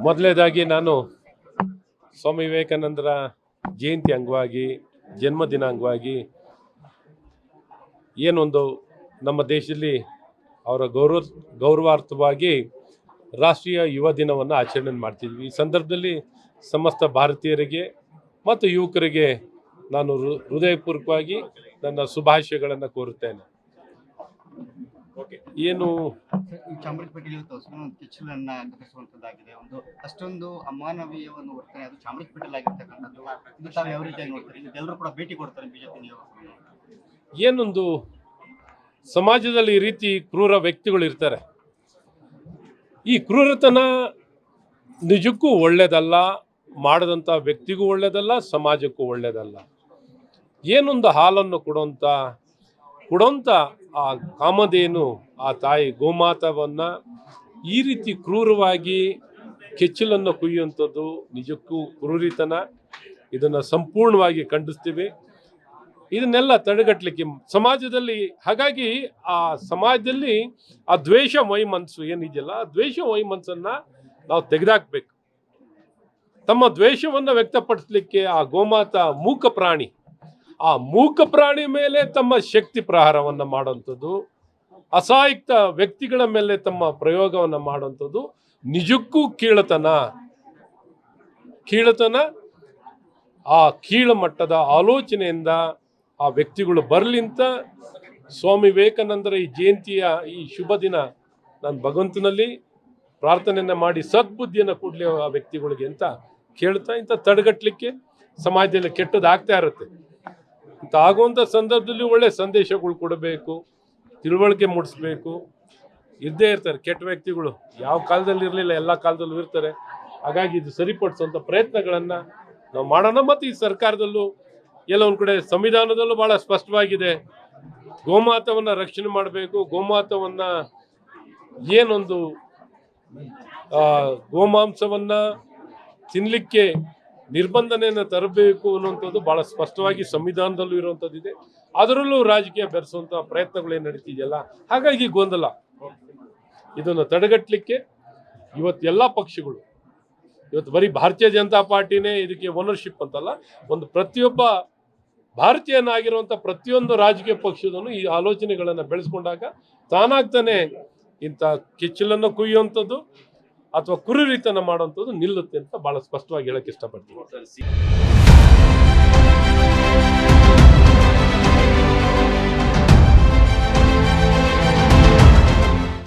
ಮೊದಲನೇದಾಗಿ ನಾನು ಸ್ವಾಮಿ ವಿವೇಕಾನಂದರ ಜಯಂತಿ ಅಂಗವಾಗಿ ಜನ್ಮದಿನ ಅಂಗವಾಗಿ ಏನೊಂದು ನಮ್ಮ ದೇಶದಲ್ಲಿ ಅವರ ಗೌರವಾರ್ಥವಾಗಿ ರಾಷ್ಟ್ರೀಯ ಯುವ ದಿನವನ್ನು ಆಚರಣೆ ಮಾಡ್ತಿದ್ವಿ. ಈ ಸಂದರ್ಭದಲ್ಲಿ ಸಮಸ್ತ ಭಾರತೀಯರಿಗೆ ಮತ್ತು ಯುವಕರಿಗೆ ನಾನು ಹೃದಯಪೂರ್ವಕವಾಗಿ ನನ್ನ ಶುಭಾಶಯಗಳನ್ನು ಕೋರುತ್ತೇನೆ. ಏನು ಚಾಮರಾಜಪೇಟೆಯಲ್ಲಿ ಕಿಚ್ಚಲನ್ನ ಕಟ್ಟಿಸುವಂತದ್ದಾಗಿದೆ, ಒಂದು ಅಷ್ಟೊಂದು ಅಮಾನವೀಯ ಒಂದು ವರ್ತನೆ ಅದು ಚಾಮರಾಜಪೇಟೆಯಲ್ಲಿ ಆಗಿರ್ತಕ್ಕಂಥದ್ದು. ಇದು ತಾವು ಯಾವ ರೀತಿಯಾಗಿ ನೋಡ್ತಾರೆ? ಎಲ್ಲರೂ ಕೂಡ ಭೇಟಿ ಕೊಡ್ತಾರೆ ಬಿಜೆಪಿ ನೀವು? ಏನೊಂದು ಸಮಾಜದಲ್ಲಿ ಈ ರೀತಿ ಕ್ರೂರ ವ್ಯಕ್ತಿಗಳು ಇರ್ತಾರೆ. ಈ ಕ್ರೂರತನ ನಿಜಕ್ಕೂ ಒಳ್ಳೆಯದಲ್ಲ, ಮಾಡದಂಥ ವ್ಯಕ್ತಿಗೂ ಒಳ್ಳೆಯದಲ್ಲ, ಸಮಾಜಕ್ಕೂ ಒಳ್ಳೆಯದಲ್ಲ. ಏನೊಂದು ಹಾಲನ್ನು ಕೊಡೋಂಥ ಆ ಕಾಮಧೇನು, ಆ ತಾಯಿ ಗೋಮಾತವನ್ನು ಈ ರೀತಿ ಕ್ರೂರವಾಗಿ ಕೆಚ್ಚಲನ್ನು ಕುಯ್ಯುವಂಥದ್ದು ನಿಜಕ್ಕೂ ಕ್ರೂರಿತನ. ಇದನ್ನು ಸಂಪೂರ್ಣವಾಗಿ ಖಂಡಿಸ್ತೀವಿ. ಇದನ್ನೆಲ್ಲ ತಡೆಗಟ್ಟಲಿಕ್ಕೆ ಸಮಾಜದಲ್ಲಿ, ಹಾಗಾಗಿ ಆ ಸಮಾಜದಲ್ಲಿ ಆ ದ್ವೇಷ ವೈಮನಸ್ಸು ಏನಿದೆಯಲ್ಲ, ಆ ದ್ವೇಷ ವೈಮನಸ್ಸನ್ನು ನಾವು ತೆಗೆದಾಕಬೇಕು. ತಮ್ಮ ದ್ವೇಷವನ್ನು ವ್ಯಕ್ತಪಡಿಸಲಿಕ್ಕೆ ಆ ಗೋಮಾತ ಮೂಕ ಪ್ರಾಣಿ, ಆ ಮೂಕ ಪ್ರಾಣಿ ಮೇಲೆ ತಮ್ಮ ಶಕ್ತಿ ಪ್ರಹಾರವನ್ನು ಮಾಡುವಂಥದ್ದು, ಅಸಹಾಯಕ ವ್ಯಕ್ತಿಗಳ ಮೇಲೆ ತಮ್ಮ ಪ್ರಯೋಗವನ್ನು ಮಾಡುವಂಥದ್ದು ನಿಜಕ್ಕೂ ಕೀಳತನ. ಆ ಕೀಳಮಟ್ಟದ ಆಲೋಚನೆಯಿಂದ ಆ ವ್ಯಕ್ತಿಗಳು ಬರಲಿ ಅಂತ ಸ್ವಾಮಿ ವಿವೇಕಾನಂದರ ಈ ಜಯಂತಿಯ ಈ ಶುಭ ದಿನ ನಾನು ಭಗವಂತನಲ್ಲಿ ಪ್ರಾರ್ಥನೆಯನ್ನು ಮಾಡಿ ಸದ್ಬುದ್ಧಿಯನ್ನು ಕೊಡಲಿ ಆ ವ್ಯಕ್ತಿಗಳಿಗೆ ಅಂತ ಕೇಳ್ತಾ, ಇಂಥ ತಡೆಗಟ್ಟಲಿಕ್ಕೆ ಸಮಾಜದಲ್ಲಿ ಕೆಟ್ಟದಾಗ್ತಾ ಇರುತ್ತೆ. ಇಂಥ ಆಗುವಂಥ ಸಂದರ್ಭದಲ್ಲಿ ಒಳ್ಳೆ ಸಂದೇಶಗಳು ಕೊಡಬೇಕು, ತಿಳುವಳಿಕೆ ಮೂಡಿಸ್ಬೇಕು. ಇದ್ದೇ ಇರ್ತಾರೆ ಕೆಟ್ಟ ವ್ಯಕ್ತಿಗಳು, ಯಾವ ಕಾಲದಲ್ಲಿ ಇರಲಿಲ್ಲ, ಎಲ್ಲ ಕಾಲದಲ್ಲೂ ಇರ್ತಾರೆ. ಹಾಗಾಗಿ ಇದು ಸರಿಪಡಿಸುವಂಥ ಪ್ರಯತ್ನಗಳನ್ನು ನಾವು ಮಾಡೋಣ. ಮತ್ತು ಈ ಸರ್ಕಾರದಲ್ಲೂ ಎಲ್ಲ ಒಂದು ಕಡೆ ಸಂವಿಧಾನದಲ್ಲೂ ಭಾಳ ಸ್ಪಷ್ಟವಾಗಿದೆ, ಗೋಮಾತವನ್ನು ರಕ್ಷಣೆ ಮಾಡಬೇಕು. ಗೋಮಾತವನ್ನು ಏನೊಂದು ಗೋಮಾಂಸವನ್ನು ತಿನ್ನಲಿಕ್ಕೆ ನಿರ್ಬಂಧನೆಯನ್ನು ತರಬೇಕು ಅನ್ನುವಂಥದ್ದು ಭಾಳ ಸ್ಪಷ್ಟವಾಗಿ ಸಂವಿಧಾನದಲ್ಲೂ ಇರುವಂಥದ್ದಿದೆ. ಅದರಲ್ಲೂ ರಾಜಕೀಯ ಬೆರೆಸುವಂಥ ಪ್ರಯತ್ನಗಳೇನು ನಡೀತಿದೆಯಲ್ಲ, ಹಾಗಾಗಿ ಗೊಂದಲ. ಇದನ್ನು ತಡೆಗಟ್ಟಲಿಕ್ಕೆ ಇವತ್ತು ಎಲ್ಲ ಪಕ್ಷಗಳು, ಇವತ್ತು ಬರೀ ಭಾರತೀಯ ಜನತಾ ಪಾರ್ಟಿನೇ ಇದಕ್ಕೆ ಓನರ್ಶಿಪ್ ಅಂತಲ್ಲ, ಒಂದು ಪ್ರತಿಯೊಬ್ಬ ಭಾರತೀಯನಾಗಿರುವಂಥ ಪ್ರತಿಯೊಂದು ರಾಜಕೀಯ ಪಕ್ಷದನ್ನು ಈ ಆಲೋಚನೆಗಳನ್ನು ಬೆಳೆಸ್ಕೊಂಡಾಗ ತಾನಾಗ್ತಾನೆ ಇಂಥ ಕಿಚ್ಚಲನ್ನು ಕುಯ್ಯುವಂಥದ್ದು ಅಥವಾ ಕುರುರಿತನ ಮಾಡುವಂಥದ್ದು ನಿಲ್ಲುತ್ತೆ ಅಂತ ಭಾಳ ಸ್ಪಷ್ಟವಾಗಿ ಹೇಳಕ್ಕೆ ಇಷ್ಟಪಡ್ತೀನಿ.